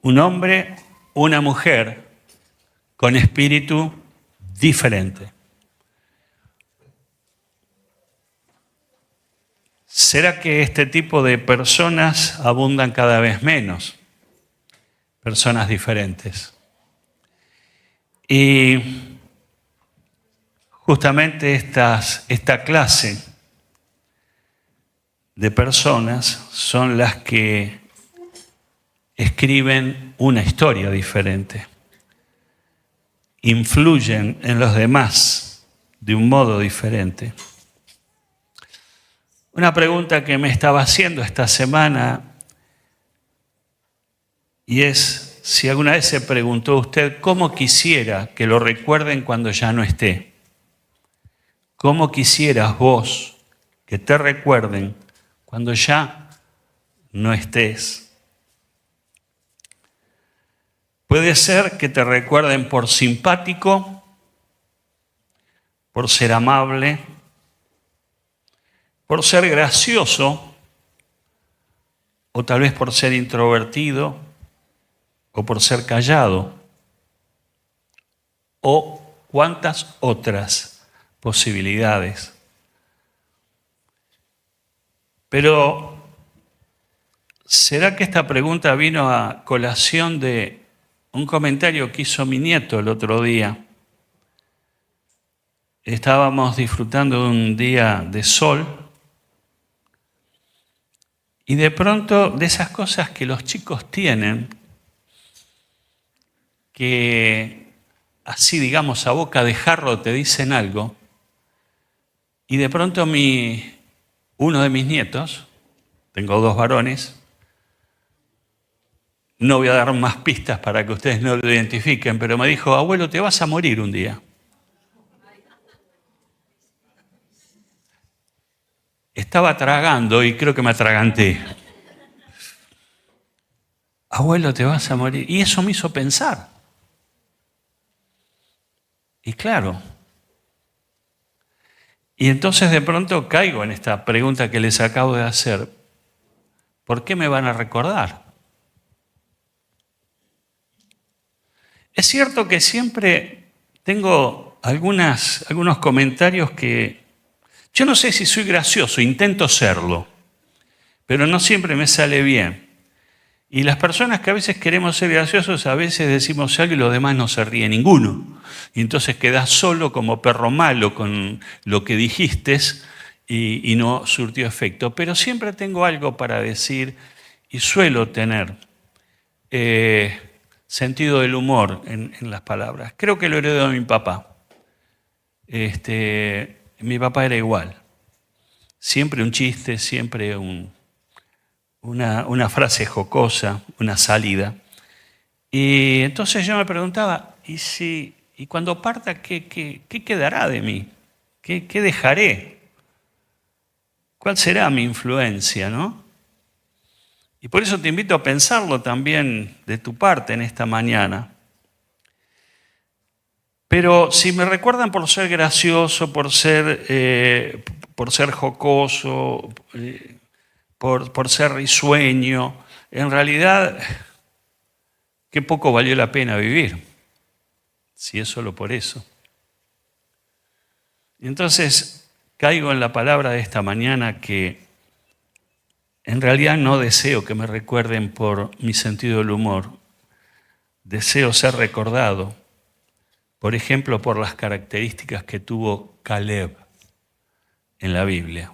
un hombre, una mujer con espíritu diferente. ¿Será que este tipo de personas abundan cada vez menos? Personas diferentes. Y justamente esta clase de personas son las que escriben una historia diferente, influyen en los demás de un modo diferente. Una pregunta que me estaba haciendo esta semana y es si alguna vez se preguntó usted cómo quisiera que lo recuerden cuando ya no esté. ¿Cómo quisieras vos que te recuerden cuando ya no estés? Puede ser que te recuerden por simpático, por ser amable, por ser gracioso, o tal vez por ser introvertido, o por ser callado, o cuántas otras posibilidades. Pero, ¿será que esta pregunta vino a colación de un comentario que hizo mi nieto el otro día? Estábamos disfrutando de un día de sol y de pronto de esas cosas que los chicos tienen, que así digamos a boca de jarro te dicen algo, y de pronto uno de mis nietos, tengo 2 varones, no voy a dar más pistas para que ustedes no lo identifiquen, pero me dijo: abuelo, te vas a morir un día. Estaba tragando y creo que me atraganté. Abuelo, te vas a morir. Y eso me hizo pensar. Y claro. Y entonces de pronto caigo en esta pregunta que les acabo de hacer. ¿Por qué me van a recordar? Es cierto que siempre tengo algunos comentarios que yo no sé si soy gracioso, intento serlo, pero no siempre me sale bien. Y las personas que a veces queremos ser graciosos, a veces decimos algo y los demás no se ríe ninguno. Y entonces quedás solo como perro malo con lo que dijiste y no surtió efecto. Pero siempre tengo algo para decir y suelo tener sentido del humor en las palabras. Creo que lo heredó de mi papá. Mi papá era igual. Siempre un chiste, siempre una frase jocosa, una salida. Y entonces yo me preguntaba, ¿y cuando parta qué quedará de mí? ¿Qué dejaré? ¿Cuál será mi influencia, no? Y por eso te invito a pensarlo también de tu parte en esta mañana. Pero si me recuerdan por ser gracioso, por ser jocoso, por ser risueño, en realidad, qué poco valió la pena vivir, si es solo por eso. Y entonces caigo en la palabra de esta mañana que en realidad no deseo que me recuerden por mi sentido del humor. Deseo ser recordado, por ejemplo, por las características que tuvo Caleb en la Biblia.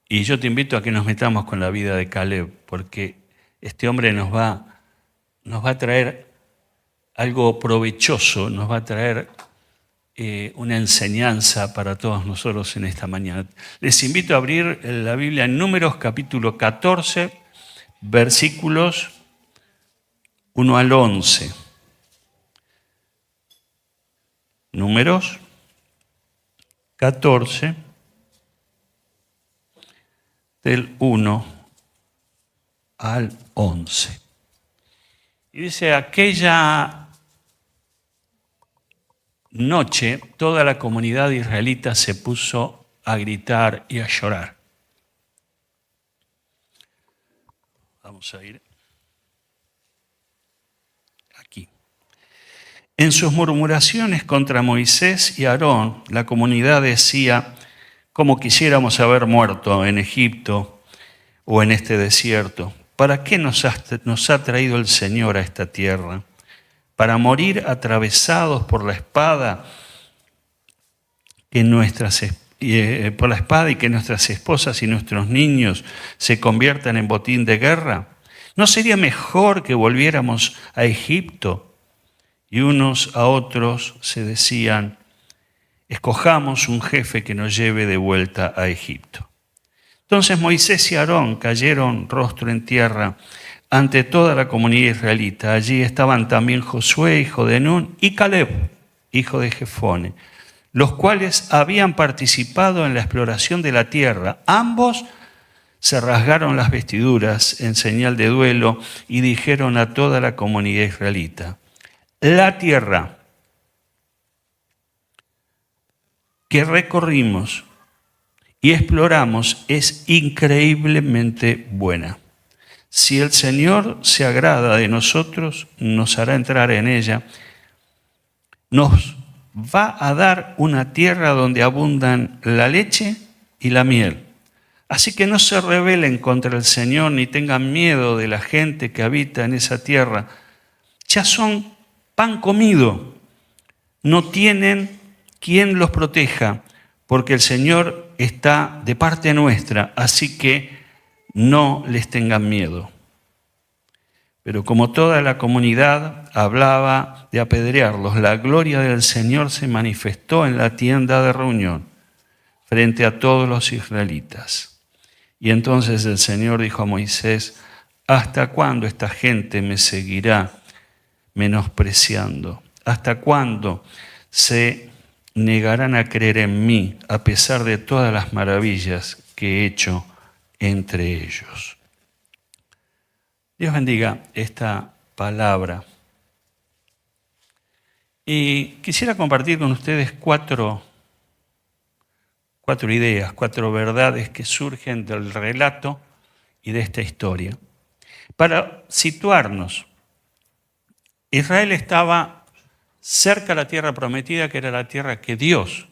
Y yo te invito a que nos metamos con la vida de Caleb, porque este hombre nos va a traer algo provechoso, nos va a traer una enseñanza para todos nosotros en esta mañana. Les invito a abrir la Biblia en Números capítulo 14, versículos 1 al 11. Números 14, del 1 al 11. Y dice: aquella noche toda la comunidad israelita se puso a gritar y a llorar. Vamos a ir. En sus murmuraciones contra Moisés y Aarón, la comunidad decía: «Como quisiéramos haber muerto en Egipto o en este desierto. ¿Para qué nos ha traído el Señor a esta tierra? ¿Para morir atravesados por la espada por la espada y que nuestras esposas y nuestros niños se conviertan en botín de guerra? ¿No sería mejor que volviéramos a Egipto?» Y unos a otros se decían: «Escojamos un jefe que nos lleve de vuelta a Egipto». Entonces Moisés y Aarón cayeron rostro en tierra ante toda la comunidad israelita. Allí estaban también Josué, hijo de Nun, y Caleb, hijo de Jefone, los cuales habían participado en la exploración de la tierra. Ambos se rasgaron las vestiduras en señal de duelo y dijeron a toda la comunidad israelita: «La tierra que recorrimos y exploramos es increíblemente buena. Si el Señor se agrada de nosotros, nos hará entrar en ella. Nos va a dar una tierra donde abundan la leche y la miel. Así que no se rebelen contra el Señor ni tengan miedo de la gente que habita en esa tierra. Ya son pan comido, no tienen quien los proteja, porque el Señor está de parte nuestra, así que no les tengan miedo». Pero como toda la comunidad hablaba de apedrearlos, la gloria del Señor se manifestó en la tienda de reunión frente a todos los israelitas. Y entonces el Señor dijo a Moisés: «¿Hasta cuándo esta gente me seguirá menospreciando? ¿Hasta cuándo se negarán a creer en mí a pesar de todas las maravillas que he hecho entre ellos?» Dios bendiga esta palabra. Y quisiera compartir con ustedes cuatro ideas, 4 verdades que surgen del relato y de esta historia. Para situarnos, Israel estaba cerca de la tierra prometida, que era la tierra que Dios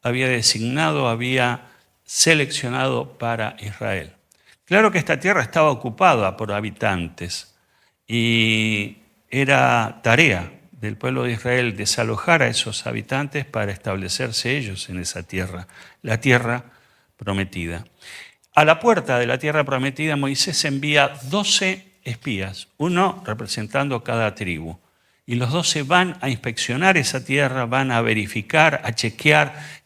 había designado, había seleccionado para Israel. Claro que esta tierra estaba ocupada por habitantes y era tarea del pueblo de Israel desalojar a esos habitantes para establecerse ellos en esa tierra, la tierra prometida. A la puerta de la tierra prometida, Moisés envía 12 espías, uno representando cada tribu. Y los 12 van a inspeccionar esa tierra, van a verificar, a chequear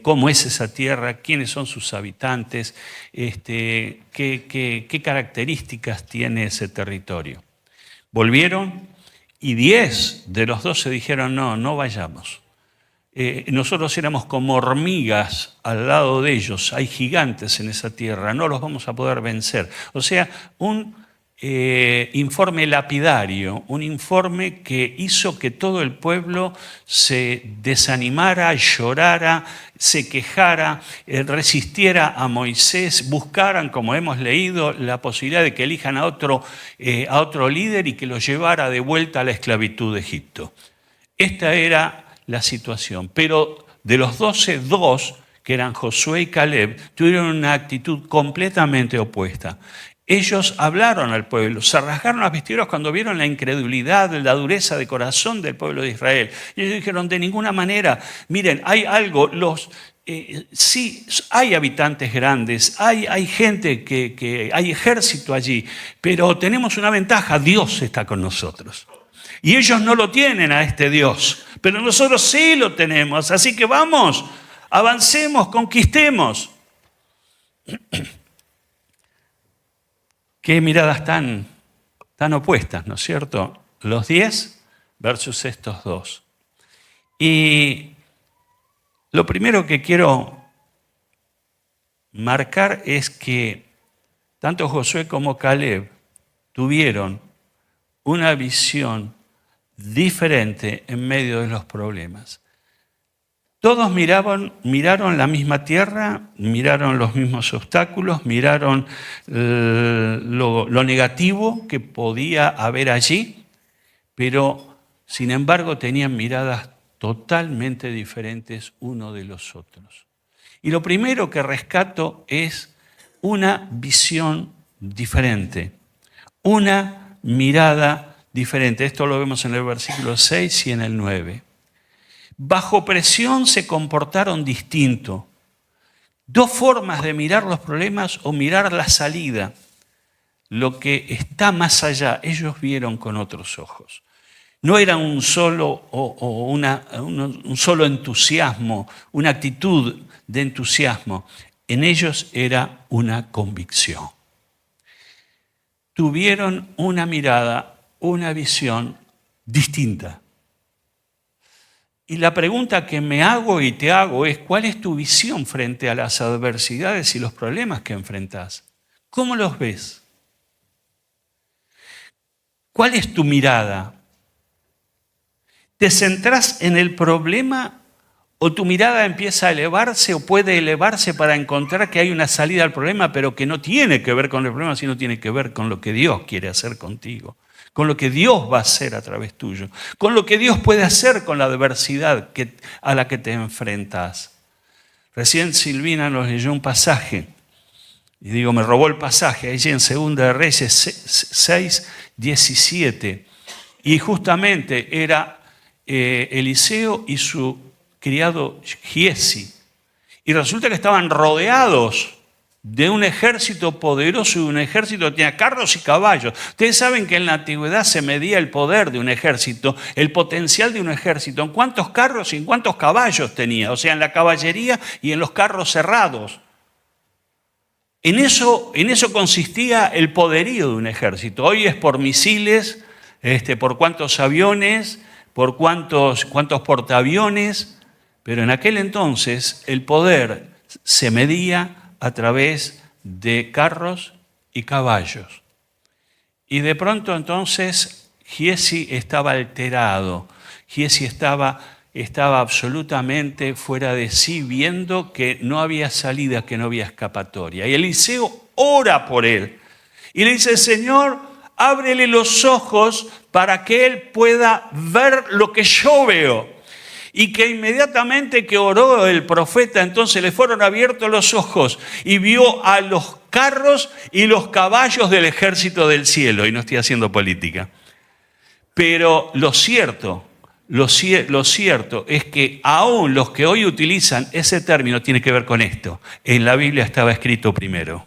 cómo es esa tierra, quiénes son sus habitantes, qué características tiene ese territorio. Volvieron y 10 de los 12 dijeron: no vayamos. Nosotros éramos como hormigas al lado de ellos, hay gigantes en esa tierra, no los vamos a poder vencer. O sea, un informe lapidario, un informe que hizo que todo el pueblo se desanimara, llorara, se quejara, resistiera a Moisés, buscaran, como hemos leído, la posibilidad de que elijan a otro líder y que los llevara de vuelta a la esclavitud de Egipto. Esta era la situación, pero de los 12, 2, que eran Josué y Caleb, tuvieron una actitud completamente opuesta. Ellos hablaron al pueblo, se rasgaron las vestiduras cuando vieron la incredulidad, la dureza de corazón del pueblo de Israel. Y ellos dijeron: de ninguna manera, miren, hay algo, sí, hay habitantes grandes, hay gente que hay ejército allí, pero tenemos una ventaja: Dios está con nosotros. Y ellos no lo tienen a este Dios, pero nosotros sí lo tenemos. Así que vamos, avancemos, conquistemos. Qué miradas tan opuestas, ¿no es cierto? Los 10 versus estos 2. Y lo primero que quiero marcar es que tanto Josué como Caleb tuvieron una visión diferente en medio de los problemas. Todos miraron la misma tierra, miraron los mismos obstáculos, miraron lo negativo que podía haber allí, pero sin embargo tenían miradas totalmente diferentes uno de los otros. Y lo primero que rescato es una visión diferente, una mirada diferente. Esto lo vemos en el versículo 6 y en el 9. Bajo presión se comportaron distinto. Dos formas de mirar los problemas o mirar la salida. Lo que está más allá, ellos vieron con otros ojos. No era un solo entusiasmo, una actitud de entusiasmo. En ellos era una convicción. Tuvieron una mirada, una visión distinta. Y la pregunta que me hago y te hago es, ¿cuál es tu visión frente a las adversidades y los problemas que enfrentás? ¿Cómo los ves? ¿Cuál es tu mirada? ¿Te centrás en el problema o tu mirada empieza a elevarse o puede elevarse para encontrar que hay una salida al problema, pero que no tiene que ver con el problema, sino tiene que ver con lo que Dios quiere hacer contigo, con lo que Dios va a hacer a través tuyo, con lo que Dios puede hacer con la adversidad a la que te enfrentas? Recién Silvina nos leyó un pasaje, y digo, me robó el pasaje, allí en 2 de Reyes 6, 17, y justamente era Eliseo y su criado Giesi, y resulta que estaban rodeados de un ejército poderoso y un ejército que tenía carros y caballos. Ustedes saben que en la antigüedad se medía el poder de un ejército, el potencial de un ejército, en cuántos carros y en cuántos caballos tenía, o sea, en la caballería y en los carros cerrados. En eso consistía el poderío de un ejército. Hoy es por misiles, por cuántos aviones, por cuántos portaaviones, pero en aquel entonces el poder se medía a través de carros y caballos. Y de pronto entonces Giesi estaba alterado, Giesi estaba absolutamente fuera de sí, viendo que no había salida, que no había escapatoria. Y Eliseo ora por él y le dice, Señor, ábrele los ojos para que él pueda ver lo que yo veo. Y que inmediatamente que oró el profeta, entonces le fueron abiertos los ojos y vio a los carros y los caballos del ejército del cielo. Y no estoy haciendo política. Pero lo cierto es que aún los que hoy utilizan ese término tiene que ver con esto. En la Biblia estaba escrito primero.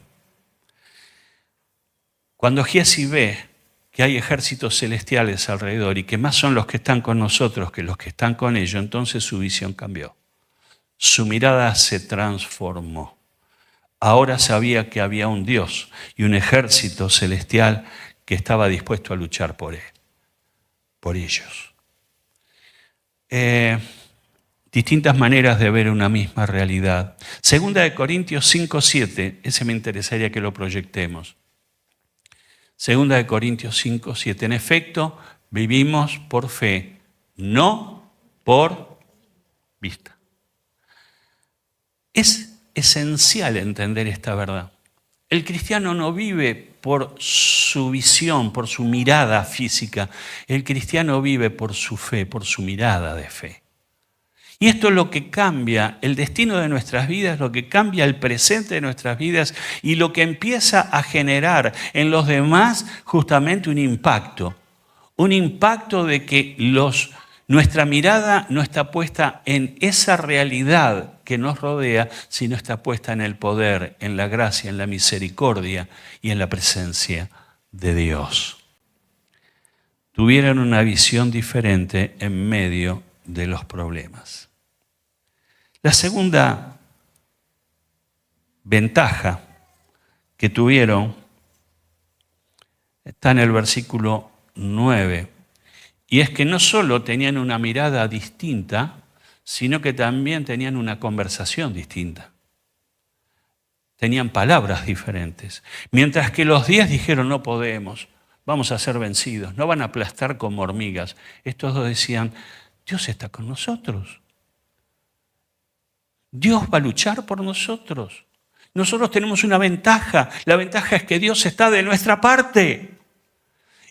Cuando Giesi ve que hay ejércitos celestiales alrededor y que más son los que están con nosotros que los que están con ellos, entonces su visión cambió. Su mirada se transformó. Ahora sabía que había un Dios y un ejército celestial que estaba dispuesto a luchar por él, por ellos. Distintas maneras de ver una misma realidad. 2 Corintios 5, 7, ese me interesaría que lo proyectemos. 2 Corintios 5, 7. En efecto, vivimos por fe, no por vista. Es esencial entender esta verdad. El cristiano no vive por su visión, por su mirada física. El cristiano vive por su fe, por su mirada de fe. Y esto es lo que cambia el destino de nuestras vidas, lo que cambia el presente de nuestras vidas y lo que empieza a generar en los demás justamente un impacto de que nuestra mirada no está puesta en esa realidad que nos rodea, sino está puesta en el poder, en la gracia, en la misericordia y en la presencia de Dios. Tuvieron una visión diferente en medio de los problemas. La segunda ventaja que tuvieron está en el versículo 9, y es que no solo tenían una mirada distinta, sino que también tenían una conversación distinta. Tenían palabras diferentes. Mientras que los 10 dijeron, no podemos, vamos a ser vencidos, no van a aplastar como hormigas. Estos dos decían, Dios está con nosotros. Dios va a luchar por nosotros. Nosotros tenemos una ventaja. La ventaja es que Dios está de nuestra parte.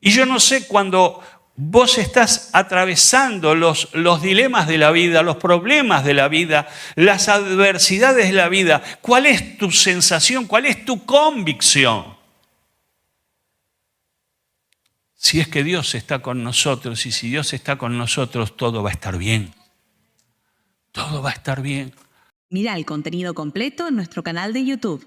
Y yo no sé cuando vos estás atravesando los dilemas de la vida, los problemas de la vida, las adversidades de la vida. ¿Cuál es tu sensación? ¿Cuál es tu convicción? Si es que Dios está con nosotros, y si Dios está con nosotros, todo va a estar bien. Todo va a estar bien. Mira el contenido completo en nuestro canal de YouTube.